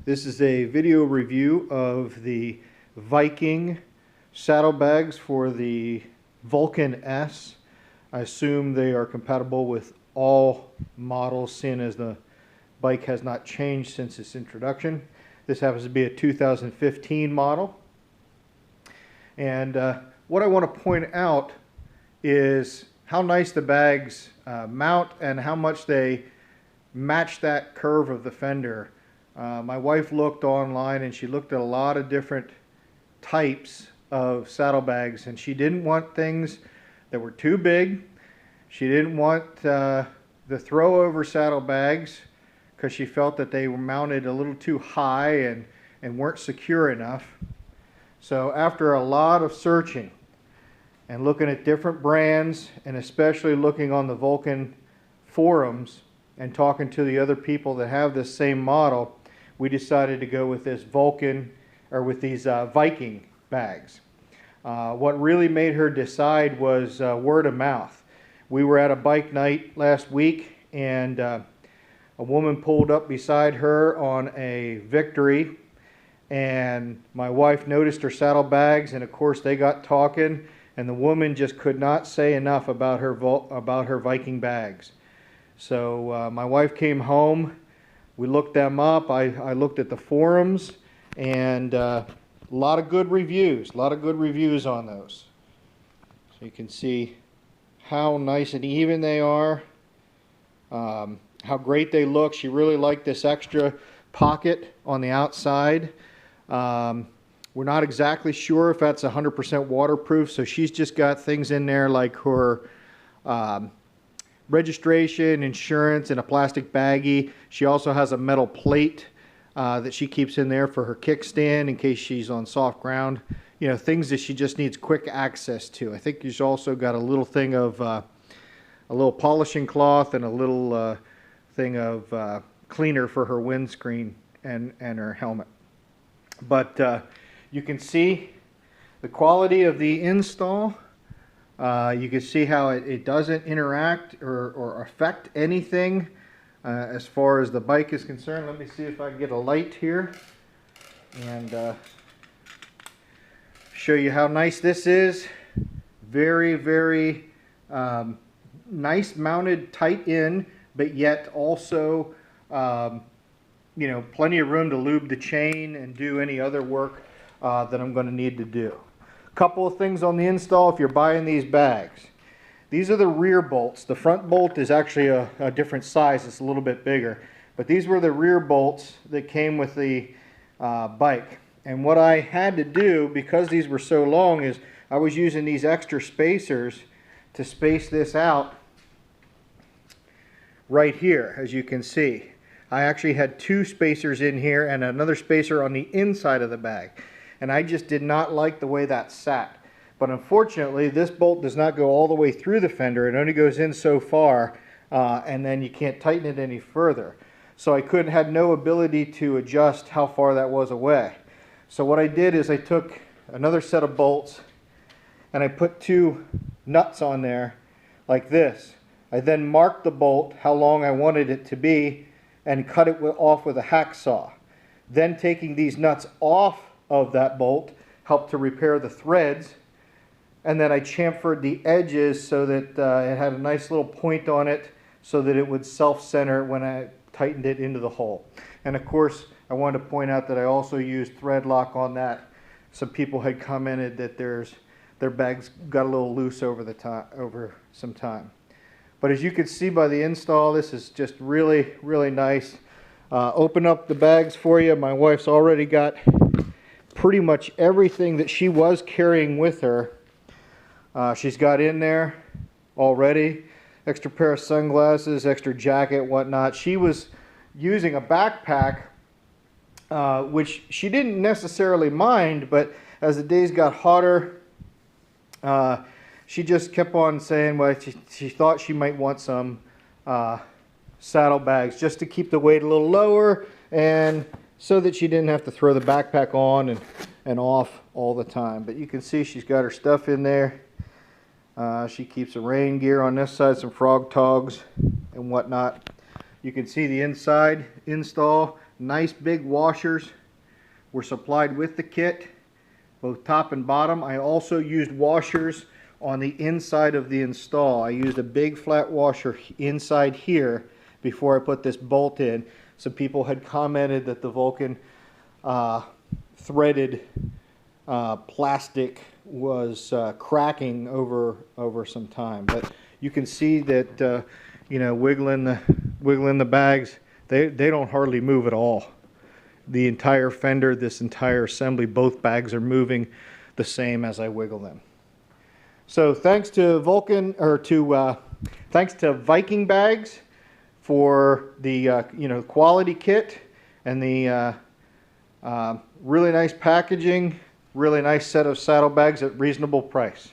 This is a video review of the Viking saddlebags for the Vulcan S. I assume they are compatible with all models, seeing as the bike has not changed since its introduction. This happens to be a 2015 model. And what I want to point out is how nice the bags mount and how much they match that curve of the fender. My wife looked online and she looked at a lot of different types of saddlebags, and she didn't want things that were too big. She didn't want the throw-over saddlebags because she felt that they were mounted a little too high and weren't secure enough. So after a lot of searching and looking at different brands, and especially looking on the Vulcan forums and talking to the other people that have this same model, we decided to go with this Vulcan, or with these Viking bags. What really made her decide was word of mouth. We were at a bike night last week, and a woman pulled up beside her on a Victory, and my wife noticed her saddlebags, and of course they got talking, and the woman just could not say enough about her Viking bags. So my wife came home, we looked them up, I looked at the forums, and a lot of good reviews on those. So you can see how nice and even they are, how great they look. She really liked this extra pocket on the outside. We're not exactly sure if that's 100% waterproof, so she's just got things in there like her registration, insurance, and a plastic baggie. She also has a metal plate that she keeps in there for her kickstand in case she's on soft ground. You know, things that she just needs quick access to. I think she's also got a little thing of a little polishing cloth and a little thing of cleaner for her windscreen and her helmet. But you can see the quality of the install. You can see how it doesn't interact or affect anything as far as the bike is concerned. Let me see if I can get a light here and show you how nice this is. Very, very nice mounted tight in, but yet also you know, plenty of room to lube the chain and do any other work that I'm going to need to do. A couple of things on the install if you're buying these bags. These are the rear bolts. The front bolt is actually a different size. It's a little bit bigger. But these were the rear bolts that came with the bike. And what I had to do, because these were so long, is I was using these extra spacers to space this out right here, as you can see. I actually had two spacers in here and another spacer on the inside of the bag. And I just did not like the way that sat. But unfortunately, this bolt does not go all the way through the fender. It only goes in so far, and then you can't tighten it any further. So I had no ability to adjust how far that was away. So what I did is I took another set of bolts and I put two nuts on there like this. I then marked the bolt how long I wanted it to be and cut it off with a hacksaw. Then taking these nuts off of that bolt helped to repair the threads, and then I chamfered the edges so that it had a nice little point on it so that it would self-center when I tightened it into the hole. And of course, I wanted to point out that I also used thread lock on that. Some people had commented that their bags got a little loose over some time. But as you can see by the install, this is just really, really nice. Open up the bags for you. My wife's already got pretty much everything that she was carrying with her. She's got in there already. Extra pair of sunglasses, extra jacket, whatnot. She was using a backpack, which she didn't necessarily mind, but as the days got hotter, she just kept on saying, well, she thought she might want some saddlebags just to keep the weight a little lower and so that she didn't have to throw the backpack on and off all the time. But you can see she's got her stuff in there. She keeps the rain gear on this side, some frog togs and whatnot. You can see the inside install. Nice big washers were supplied with the kit, both top and bottom. I also used washers on the inside of the install. I used a big flat washer inside here before I put this bolt in. Some people had commented that the Vulcan threaded plastic was cracking over some time, but you can see that you know, wiggling the bags, they don't hardly move at all. The entire fender, this entire assembly, both bags are moving the same as I wiggle them. So thanks to Vulcan, or thanks to Viking Bags for the you know, quality kit and the really nice packaging, really nice set of saddlebags at reasonable price.